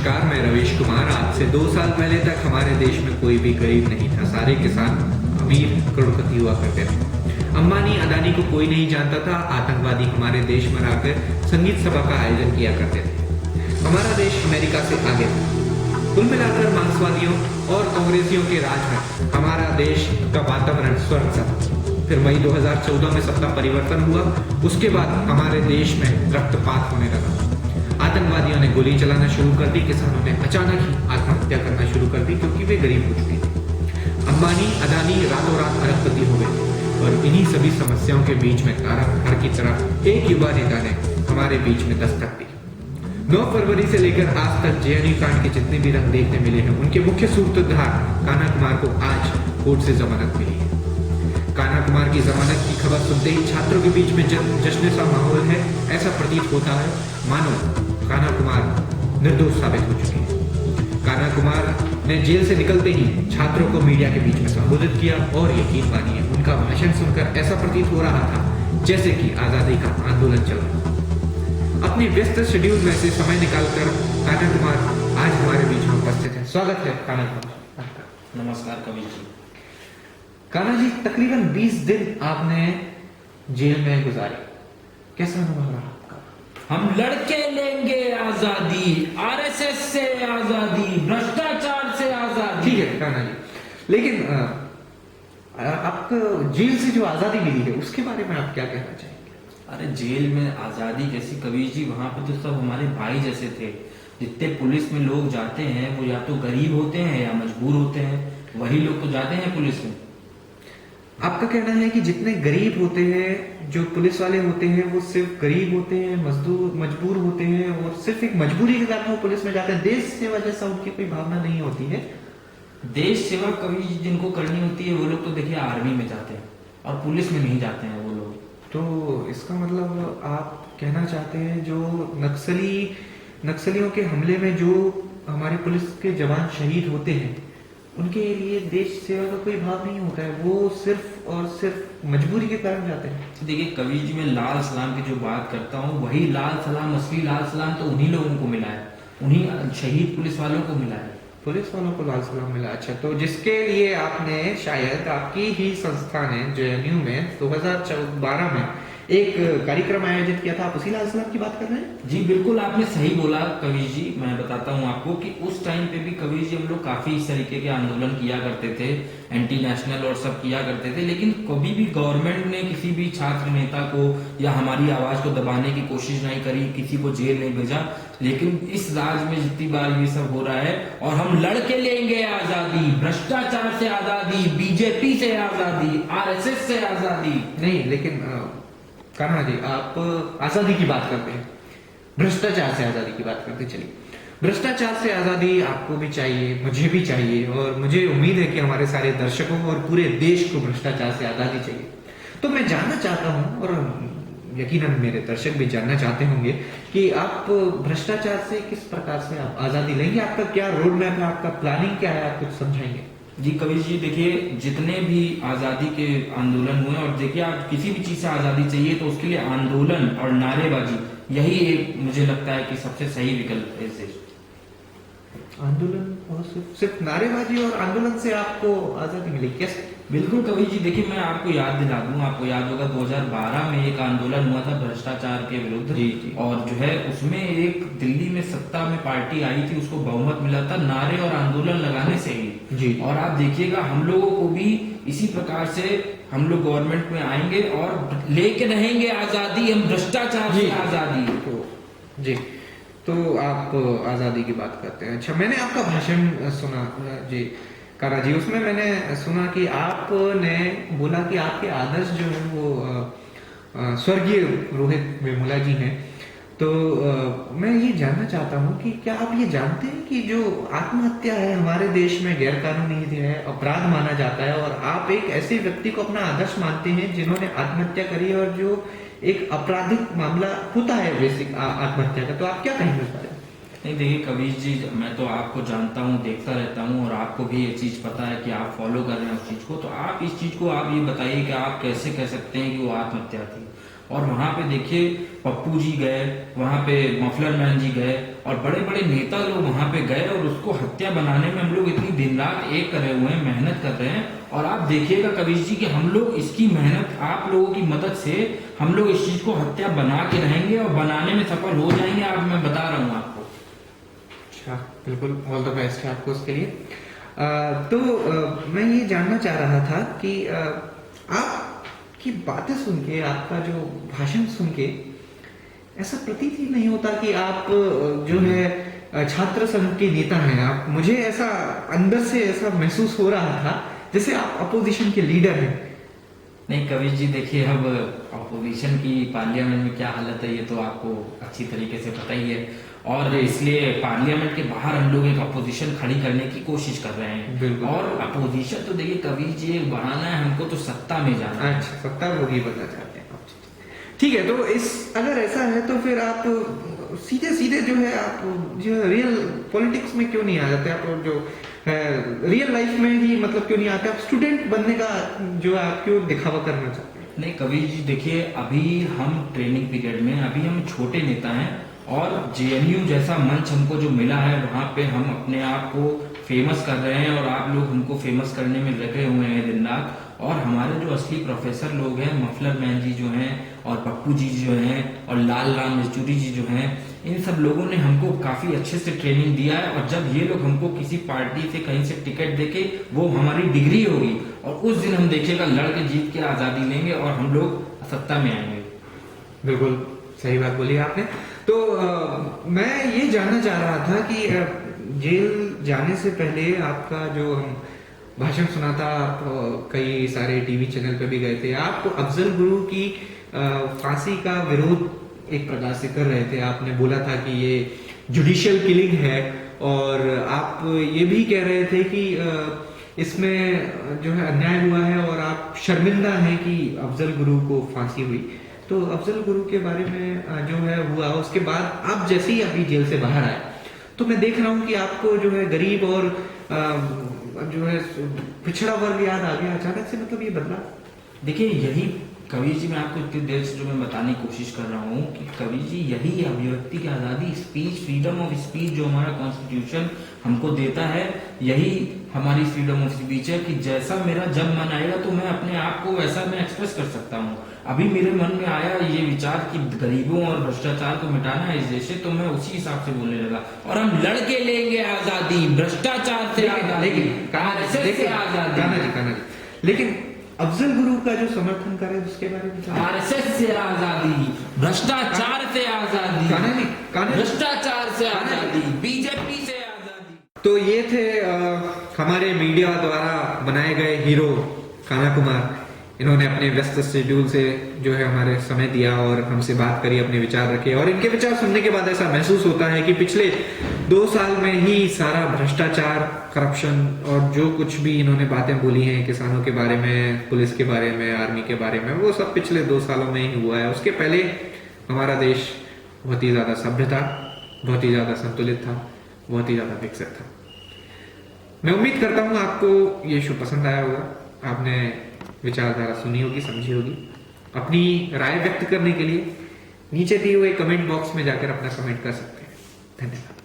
नमस्कार, मैं रवीश कुमार। आज से 2 साल पहले तक हमारे देश में कोई भी गरीब नहीं था। सारे किसान अमीर करोड़पति हुआ करते थे। अंबानी अदानी को कोई नहीं जानता था। आतंकवादी हमारे देश में आकर संगीत सभा का आयोजन किया करते थे। हमारा देश अमेरिका से आगे था। कुल मिलाकर मार्क्सवादियों और कांग्रेसियों के राज में हमारा देश का वातावरण स्वर्ग सा था। फिर मई 2014 में सत्ता परिवर्तन हुआ। उसके बाद हमारे देश में रक्तपात होने लगा। आतंकवादियों ने गोली चलाना शुरू कर दी। किसानों ने अचानक ही आत्महत्या करना शुरू कर दी क्योंकि वे गरीब हो चुके थे। अंबानी अदानी रातों रात अरबपति हो गए थे और इन्हीं सभी समस्याओं के बीच में तारक की तरह एक युवा नेता ने हमारे बीच में दस्तक दी। 9 फरवरी से लेकर आज तक जेएनयू कांड के जितने भी रंग देखने मिले हैं, उनके मुख्य सूत्रधार कान्हा कुमार को आज कोर्ट से जमानत मिली है। कान्हा कुमार की जमानत की खबर सुनते ही छात्रों के बीच में जश्न सा माहौल है। ऐसा प्रतीत होता है मानो कान्हा कुमार निर्दोष साबित हो चुके हैं। कान्हा कुमार ने जेल से निकलते ही छात्रों को मीडिया के बीच में संबोधित किया और यकीन मानिए, उनका भाषण सुनकर ऐसा प्रतीत हो रहा था जैसे कि आजादी का आंदोलन चल रहा था। अपनी व्यस्त शेड्यूल में से समय निकालकर कान्हा कुमार आज हमारे बीच में उपस्थित है। स्वागत है कान्हा कुमार। नमस्कार कवि जी। कान्हा जी, तकरीबन 20 दिन आपने जेल में गुजारे, कैसा अनुभव रहा आपका? हम लड़के लेंगे आजादी, आरएसएस से आजादी, भ्रष्टाचार से आजादी। ठीक है कान्हा जी, लेकिन आपको जेल से जो आजादी मिली है उसके बारे में आप क्या कहना चाहेंगे? अरे जेल में आजादी कैसी कवि जी, वहां पे तो सब हमारे भाई जैसे थे। जितने पुलिस में लोग जाते हैं वो या तो गरीब होते हैं या मजबूर होते हैं, वही लोग तो जाते हैं पुलिस में। आपका कहना है कि जितने गरीब होते हैं, जो पुलिस वाले होते हैं, वो सिर्फ गरीब होते हैं, मजबूर होते हैं और सिर्फ एक मजबूरी के कारण वो पुलिस में जाते हैं। देश सेवा जैसा उनकी कोई भावना नहीं होती है। देश सेवा कवि जी जिनको करनी होती है वो लोग तो देखिए आर्मी में जाते हैं और पुलिस में नहीं जाते हैं वो लोग। तो इसका मतलब आप कहना चाहते हैं जो नक्सलियों के हमले में जो हमारे पुलिस के जवान शहीद होते हैं, उनके लिए देश सेवा का कोई भाव नहीं होता है, वो सिर्फ और सिर्फ मजबूरी के कारण जाते हैं। देखिए कवि जी, मैं लाल सलाम की जो बात करता हूँ, वही लाल सलाम, असली लाल सलाम तो उन्हीं लोगों को मिला है, उन्हीं शहीद पुलिस वालों को मिला है। पुलिस वालों को लाल सलाम मिला। अच्छा, तो जिसके लिए आपने शायद आपकी ही संस्था ने जेएनयू में 2012 में एक कार्यक्रम आयोजित किया था, आप उसी लाल सलाम की बात कर रहे हैं? जी बिल्कुल, आपने सही बोला कवि जी। मैं बताता हूँ आपको कि उस टाइम पे भी कवि जी हम लोग काफी इस तरीके के आंदोलन किया करते थे, एंटी नेशनल और सब किया करते थे, लेकिन कभी भी गवर्नमेंट ने किसी भी छात्र नेता को या हमारी आवाज को दबाने की कोशिश नहीं करी, किसी को जेल नहीं भेजा। लेकिन इस राज्य में जितनी बार ये सब हो रहा है, और हम लड़के लेंगे आजादी, भ्रष्टाचार से आजादी, बीजेपी से आजादी, आरएसएस से आजादी। नहीं, लेकिन कान्हा जी, आप आजादी की बात करते हैं, भ्रष्टाचार से आजादी की बात करते हैं। चलिए, भ्रष्टाचार से आजादी आपको भी चाहिए, मुझे भी चाहिए, और मुझे उम्मीद है कि हमारे सारे दर्शकों को और पूरे देश को भ्रष्टाचार से आजादी चाहिए। तो मैं जानना चाहता हूं, और यकीनन मेरे दर्शक भी जानना चाहते होंगे कि आप भ्रष्टाचार से किस प्रकार से आप आजादी लेंगे, आपका क्या रोड मैप है, आपका प्लानिंग क्या है, आप कुछ समझाएंगे? जी कवि जी, देखिए जितने भी आजादी के आंदोलन हुए, और देखिए आप किसी भी चीज से आजादी चाहिए तो उसके लिए आंदोलन और नारेबाजी, यही एक मुझे लगता है कि सबसे सही विकल्प है इसे। आंदोलन और सिर्फ नारेबाजी और आंदोलन से आपको आजादी मिली, कैसे? बिल्कुल कवि जी, देखिए मैं आपको याद दिला दूं, आपको याद होगा 2012 में एक आंदोलन हुआ था भ्रष्टाचार के विरुद्ध। जी जी। और जो है उसमें एक दिल्ली में सत्ता में पार्टी आई थी, उसको बहुमत मिला था नारे और आंदोलन लगाने से ही। जी। और आप देखिएगा हम लोगों को भी इसी प्रकार से हम लोग गवर्नमेंट में आएंगे और लेके रहेंगे आजादी, हम भ्रष्टाचार से आजादी। जी, तो आप आजादी की बात करते हैं। अच्छा, मैंने आपका भाषण सुना जी कान्हा जी, उसमें मैंने सुना कि आपने बोला कि आपके आदर्श जो है वो स्वर्गीय रोहित वेमुला जी हैं। तो मैं ये जानना चाहता हूँ कि क्या आप ये जानते हैं कि जो आत्महत्या है हमारे देश में गैर कानूनी है, अपराध माना जाता है, और आप एक ऐसे व्यक्ति को अपना आदर्श मानते हैं जिन्होंने आत्महत्या करी, और जो एक आपराधिक मामला होता है बेसिक आत्महत्या का, तो आप क्या कहेंगे उस बारे में? नहीं देखिए कबीर जी, मैं तो आपको जानता हूँ, देखता रहता हूँ, और आपको भी ये चीज पता है कि आप फॉलो कर रहे हैं उस चीज को। तो आप इस चीज को आप ये बताइए कि आप कैसे कह सकते हैं कि वो आत्महत्या थी। और वहां पे देखिए पप्पू जी गए, वहां पे मफलर मैन जी गए, और बड़े बड़े नेता लोग वहां पे गए और उसको हत्या बनाने में हम लोग इतनी दिन रात एक करे हुए हैं, मेहनत कर रहे हैं। और आप देखिएगा कबीर जी कि हम लोग इसकी मेहनत, आप लोगों की मदद से हम लोग इस चीज को हत्या बना के रहेंगे और बनाने में सफल हो जाएंगे। आप, मैं बता रहा हूँ आपको। अच्छा, बिल्कुल, ऑल द बेस्ट है आपको उसके लिए। मैं ये जानना चाह रहा था कि आपकी बातें सुन के, आपका जो भाषण सुन के ऐसा प्रतीत ही नहीं होता कि आप जो है छात्र संघ के नेता हैं। आप, मुझे ऐसा अंदर से ऐसा महसूस हो रहा था जैसे आप अपोजिशन के लीडर हैं। नहीं कबीर जी, देखिए अब अपोजिशन की पार्लियामेंट में क्या हालत है ये तो आपको अच्छी तरीके से पता ही है। और इसलिए पार्लियामेंट के बाहर हम लोग एक अपोजिशन खड़ी करने की कोशिश कर रहे हैं। और अपोजिशन तो देखिए कबीर जी, बढ़ाना है हमको तो सत्ता में जाना है। अच्छा, सत्ता भोगी बनना चाहते हैं आप। ठीक है, तो अगर ऐसा है तो फिर आप सीधे सीधे जो है आप जो रियल पॉलिटिक्स में क्यों नहीं आ जाते? आप जो रियल लाइफ में ही मतलब क्यों नहीं आते? आप स्टूडेंट बनने का जो आप क्यों दिखावा करना चाहते हैं? नहीं कबीर जी, देखिए अभी हम ट्रेनिंग पीरियड में, अभी हम छोटे नेता हैं और जेएनयू जैसा मंच हमको जो मिला है वहां पे हम अपने आप को फेमस कर रहे हैं और आप लोग हमको फेमस करने में लगे हुए हैं दिन रात। और हमारे जो असली प्रोफेसर लोग हैं, मफलर मैन जी जो हैं और पप्पू जी जो हैं और लाल राम यचूरी जी जो हैं, इन सब लोगों ने हमको काफी अच्छे से ट्रेनिंग दिया है। और जब ये लोग हमको किसी पार्टी से कहीं से टिकट देके, वो हमारी डिग्री होगी और उस दिन हम देखिएगा लड़के जीत के आजादी लेंगे और हम लोग सत्ता में आएंगे। बिल्कुल सही बात बोली आपने। तो मैं ये जानना चाह रहा था कि जेल जाने से पहले आपका जो हम भाषण सुना था, आप कई सारे टीवी चैनल पे भी गए थे, आप अफजल गुरु की फांसी का विरोध एक प्रकार से कर रहे थे। आपने बोला था कि ये जुडिशियल किलिंग है और आप ये भी कह रहे थे कि इसमें जो है अन्याय हुआ है और आप शर्मिंदा हैं कि अफजल गुरु को फांसी हुई। तो अफजल गुरु के बारे में जो है हुआ, उसके बाद आप जैसे ही अभी जेल से बाहर आए तो मैं देख रहा हूँ कि आपको जो है गरीब और जो है पिछड़ा वर्ग याद आ गया अचानक से, मतलब ये बदला। देखिए यही कबीर जी, मैं आपको इतनी देर से जो मैं बताने की कोशिश कर रहा हूँ कि कबीर जी यही अभिव्यक्ति की आज़ादी, स्पीच, फ्रीडम ऑफ स्पीच जो हमारा कॉन्स्टिट्यूशन हमको देता है, यही हमारी फ्रीडम ऑफ स्पीच है कि जैसा मेरा जब मन आएगा तो मैं अपने आप को वैसा मैं एक्सप्रेस कर सकता हूँ। अभी मेरे मन में आया ये विचार कि गरीबों और भ्रष्टाचार को मिटाना है इस देश से, तो मैं उसी हिसाब से बोलने लगा। और हम लड़के लेंगे आजादी, भ्रष्टाचार से आजादी, लेकिन अफजल गुरु का जो समर्थन करे उसके बारे में, आरएसएस से आजादी, भ्रष्टाचार से आजादी, भ्रष्टाचार से आजादी, बीजेपी से आजादी। तो ये थे हमारे मीडिया द्वारा बनाए गए हीरो कान्हा कुमार। इन्होंने अपने व्यस्त शेड्यूल से जो है हमारे समय दिया और हमसे बात करी, अपने विचार रखे। और इनके विचार सुनने के बाद ऐसा महसूस होता है कि पिछले 2 साल में ही सारा भ्रष्टाचार, करप्शन और जो कुछ भी इन्होंने बातें बोली हैं किसानों के बारे में, पुलिस के बारे में, आर्मी के बारे में, वो सब पिछले 2 सालों में ही हुआ है। उसके पहले हमारा देश बहुत ही ज्यादा सभ्य था, बहुत ही ज्यादा संतुलित था, बहुत ही ज्यादा विकसित था। मैं उम्मीद करता हूँ आपको ये शो पसंद आया होगा, आपने विचारधारा सुनी होगी, समझी होगी। अपनी राय व्यक्त करने के लिए नीचे दिए हुए कमेंट बॉक्स में जाकर अपना कमेंट कर सकते हैं। धन्यवाद।